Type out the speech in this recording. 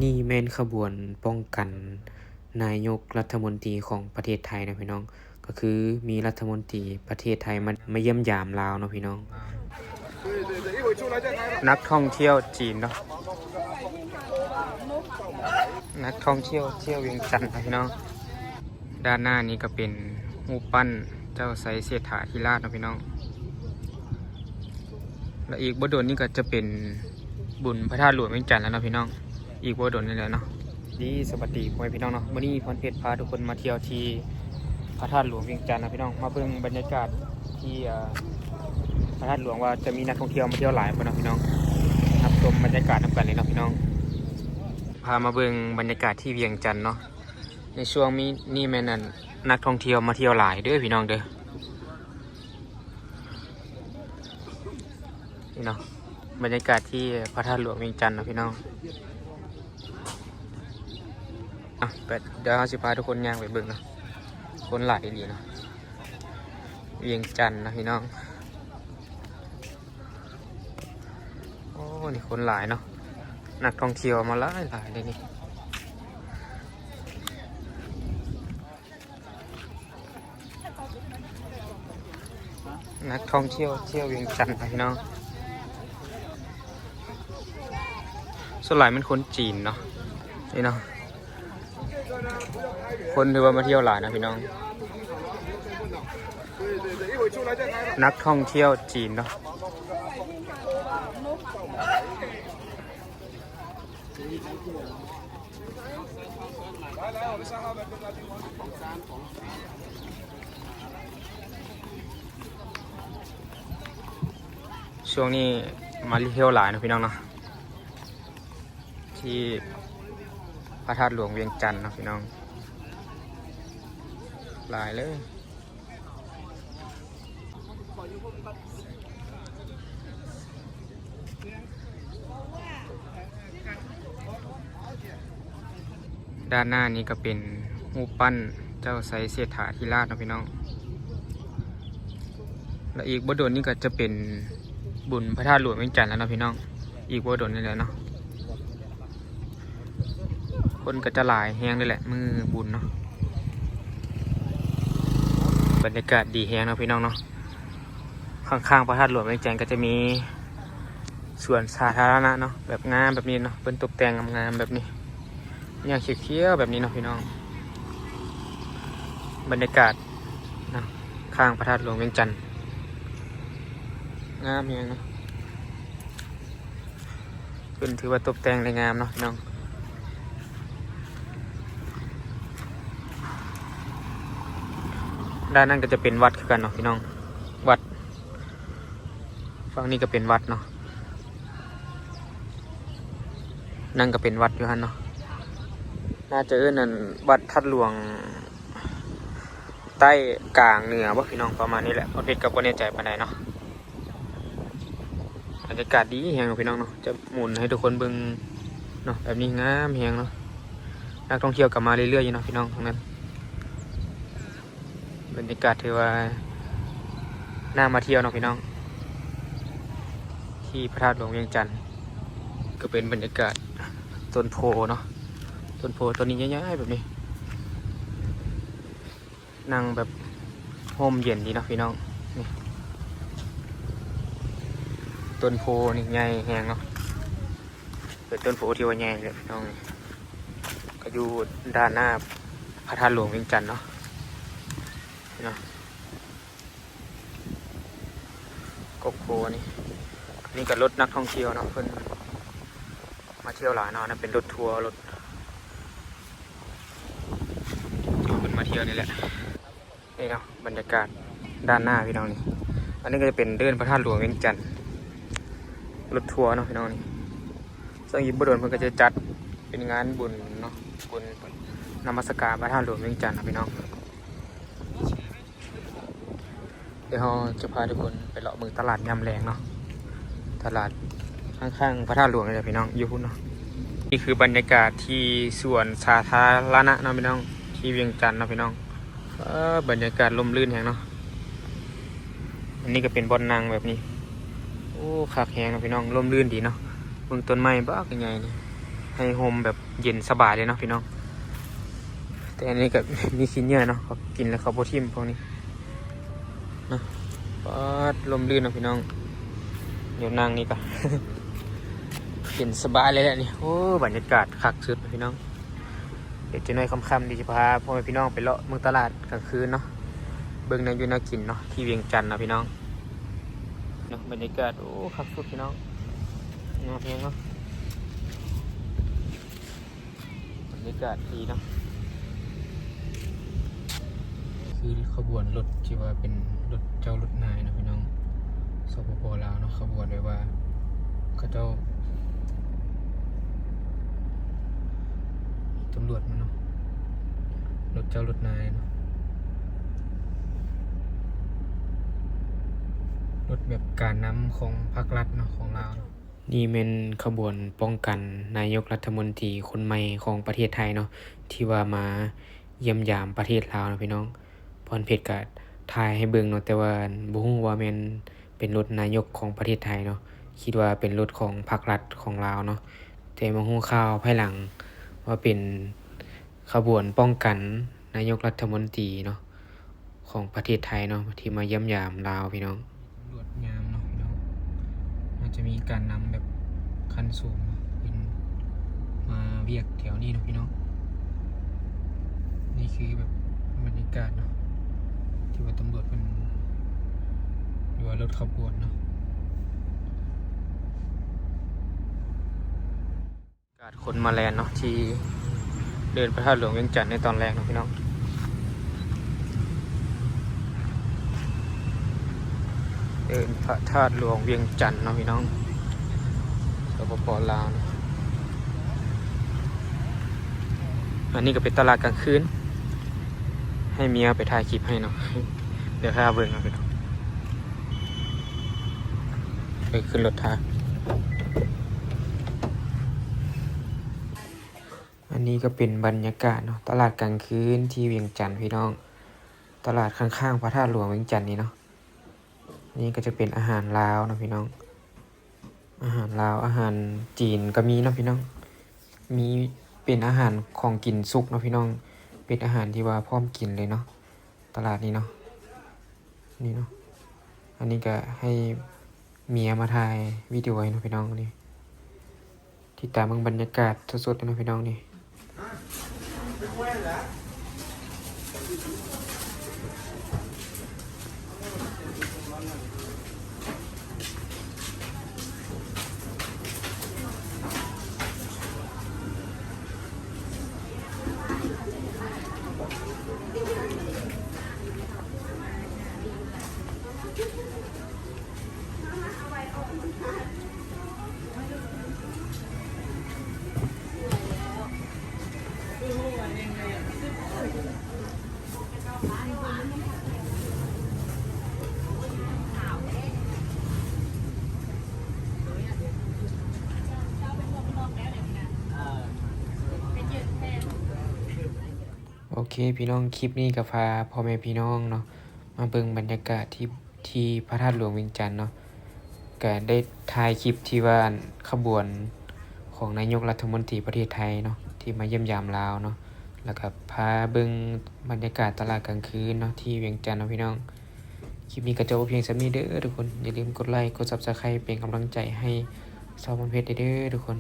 นี่แม่นขบวนป้องกันนายกรัฐมนตรีของประเทศไทยนะพี่น้องก็คือมีรัฐมนตรีประเทศไทยมาเยี่ยมยามลาวเนาะพี่น้องนักท่องเที่ยวจีนเนาะนักท่องเที่ยวเวียงจันทร์นะพี่น้องด้านหน้านี้ก็เป็นรูปปั้นเจ้าไสเสถาธิราชนะพี่น้องและอีกบ่โดนนี่ก็จะเป็นบุญพระธาตุหลวงเวียงจันทร์แล้วนะพี่น้องอีกบ่โดนนี่แหละเนาะดีสวัสดีพ่อแม่พี่น้องเนาะวันนี้พรเพชรพาทุกคนมาเที่ยวที่พระธาตุหลวงเวียงจันทร์นะพี่น้องมาเบิ่งบรรยากาศที่พระธาตุหลวงว่าจะมีนักท่องเที่ยวมาเที่ยวหลายบ่เนาะพี่น้องรับชมบรรยากาศนำกันเลยเนาะพี่น้องพามาเบิ่งบรรยากาศที่เวียงจันทร์เนาะในช่วงนี้แม่นนักท่องเที่ยวมาเที่ยวหลายเด้อพี่น้องเด้อนี่เนาะบรรยากาศที่พระธาตุหลวงเวียงจันทร์นะพี่น้องเดี๋ยวเราจะพาทุกคนย่างไปเบิ่งนะคนหลายดีนะเวียงจันทร์นะพี่น้องโอ้นี่คนหลายเนาะนักท่องเที่ยวมาหลายเลยนี่นักท่องเที่ยวเวียงจันทร์นะพี่น้องส่วนใหญ่เป็นคนจีนเนาะนี่เนาะคนถือว่ามาเที่ยวหลายนะพี่น้องนักท่องเที่ยวจีนเนาะช่วงนี้มาเที่ยวหลายนะพี่น้องเนาะที่พระธาตุหลวงเวียงจันทร์นะพี่น้องหลายเลยด้านหน้านี้ก็เป็นรูปปั้นเจ้าไสเสถาธิราชนะพี่น้องและอีกบ่โดนนี่ก็จะเป็นบุญพระธาตุหลวงเวียงจันทร์แล้วนะพี่น้องอีกบ่โดนนี่แหละเนาะคนก็จะหลายแห้งเลยแหละมือบุญเนาะบรรยากาศดีแห้งนะพี่น้องเนาะข้างๆพระธาตุหลวงเวียงจันทร์ก็จะมีสวนสาธารณะเนาะแบบงามแบบนี้เนาะเป็นตกแต่งงามๆแบบนี้อย่างเขียวๆแบบนี้เนาะพี่น้องบรรยากาศนะข้างพระธาตุหลวงเวียงจันทร์งามอย่างเนาะเป็นถือว่าตกแต่งได้งามเนาะพี่น้องด้านนั้นก็จะเป็นวัดคือกันเนาะพี่น้องวัดฝั่งนี้ก็เป็นวัดเนาะนั่นก็เป็นวัดอยู่ฮั่นเนาะน่าจะนั่นวัดทัดหลวงใต้กลางเหนือว่าพี่น้องประมาณนี้แหละพอเพชรกับคนในใจปานใดเนาะบรรยากาศดีแหงพี่น้องเนาะจะหมุนให้ทุกคนเบิ่งเนาะแบบนี้งามแหงเนาะนักท่องเที่ยวกลับมาเรื่อยๆอยู่เนาะพี่น้องทั้งนั้นบรรยากาศถือว่าน่ามาเที่ยวเนาะพี่น้องที่พระธาตุหลวงเวียงจันทร์ก็เป็นบรรยากาศต้นโพเนาะต้นโพต้นนี้ใหญ่ๆแบบนี้นั่งแบบร่มเย็นดีเนาะพี่น้องนี่ต้นโพนี่ใหญ่แหงเนาะเป็นต้นโพที่ว่าใหญ่เลยพี่น้องก็อยู่ด้านหน้าพระธาตุหลวงเวียงจันทร์เนาะกบโพนี่ก็รถนักท่องเที่ยวเนาะเพิ่นมาเที่ยวหลายเนาะนั่นเป็นรถทัวร์รถที่เพิ่นมาเที่ยวนี่แหละนี่เนาะบรรยากาศด้านหน้าพี่น้องนี่อันนี้ก็จะเป็นเดินพระธาตุหลวงเวียงจันทร์รถทัวร์เนาะพี่น้องนี่ซึ่งยิบบุญเพิ่นก็จะจัดเป็นงานบุญเนาะบุญนมัสการพระธาตุหลวงเวียงจันทร์นะพี่น้องเดี๋ยวเราจะพาทุกคนไปเลาะเมืองตลาดยามแรงเนาะตลาดข้างๆพระธาตุหลวงเลยพี่น้องอยู่พุ่นเนาะนี่คือบรรยากาศที่สวนสาธารณะเนาะพี่น้องที่เวียงจันทร์เนาะพี่น้องบรรยากาศลมลื่นแหงเนาะอันนี้ก็เป็นบ่อนนางแบบนี้โอ้คักแหงเนาะพี่น้องลมลื่นดีเนาะเมืองต้นไม้บ้ากันใหญ่นี่ ให้โฮมแบบเย็นสบายเลยเนาะพี่น้องแต่อันนี้ก็มีชิ้นเยอะเนาะเขากินแล้วเขาโปรตีนพวกนี้นะก็ลมลื่นเนาะพี่น้องเดี๋ยวนั่งนี่ก่อน เย็นสบายเลยแหละนี่โอ้บรรยากาศคักสุดนะพี่น้องเดี๋ยวจะน้อยค่ำๆดีจะพาพ่อแม่พี่น้องไปเลาะเมืองตลาดกลางคืนเนาะเบิ่งในยูนากินเนาะที่เวียงจันทน์นะพี่น้องเนาะบรรยากาศโอ้คักสุดพี่น้องงามเพียงเนาะบรรยากาศดีเนาะคือขบวนรถที่ว่าเป็นรถเจ้ารถนายนะพี่น้องสปปลาวเนาะขบวนไว้ว่าเขาเจ้าตำรวจมันเนาะรถเจ้ารถนายเนาะรถแบบการนำของภาครัฐเนาะของลาวเนาะนี่เป็นขบวนป้องกันนายกรัฐมนตรีคนใหม่ของประเทศไทยเนาะที่ว่ามาเยี่ยมยามประเทศลาวนะพี่น้องพรเพชรก็ถ่ายให้เบิ่งเนาะแต่ว่าบ่ฮู้ว่าแม่นเป็นรถนายกของประเทศไทยเนาะคิดว่าเป็นรถของภาครัฐของลาวเนาะแต่มาฮู้ข่าวภายหลังว่าเป็นขบวนป้องกันนายกรัฐมนตรีเนาะของประเทศไทยเนาะที่มาเยี่ยมยามลาวพี่น้องตำรวจยามเนาะพี่น้องมันจะมีการนำแบบคันสูงเนาะเป็นมาเวียกแถวนี้เนาะพี่น้องนี่คือแบบบรรยากาศเนาะที่ว่าตำรวจเป็นหรือว่ารถขบวนเนาะการคนมาแลนเนาะที่เดินพระธาตุหลวงเวียงจันทน์ในตอนแรกเนาะพี่น้องเดินพระธาตุหลวงเวียงจันทน์เนาะพี่น้องสปปลาวเนาะอันนี้ก็เป็นตลาดกลางคืนให้เมียไปถ่ายคลิปให้เนาะ เดี๋ยวข้าเบิ่งนะพี่น้องไปขึ้นรถท้าอันนี้ก็เป็นบรรยากาศเนาะตลาดกลางคืนที่เวียงจันทน์พี่น้องตลาดข้างๆพระธาตุหลวงเวียงจันทน์นี่เนาะนี่ก็จะเป็นอาหารลาวนะพี่น้องอาหารลาวอาหารจีนก็มีเนาะพี่น้องมีเป็นอาหารของกินสุกเนาะพี่น้องเป็นอาหารที่ว่าพร้อมกินเลยเนาะตลาดนี้เนาะนี่เนาะอันนี้ก็ให้เมียมาถ่ายวิดีโอให้เนาะพี่น้องนี่ที่ตามเมืองบรรยากาศสดๆเนาะพี่น้องนี่โอเคพี่น้องคลิปนี้ก็พาพ่อแม่พี่น้องเนาะมาเบิ่งบรรยากาศที่พระธาตุหลวงเวียงจันทน์เนาะก็ได้ถ่ายคลิปที่ว่าขบวนของนายกรัฐมนตรีประเทศไทยเนาะที่มาเยี่ยมยามลาวเนาะแล้วก็พาเบิ่งบรรยากาศตลาดกลางคืนเนาะที่เวียงจันทน์เนาะพี่น้องคลิปนี้ก็จบเพียงส่ำนี้เด้อทุกคนอย่าลืมกดไลค์กด Subscribe เป็นกำลังใจให้ซาวมอนเพชรเด้อทุกคน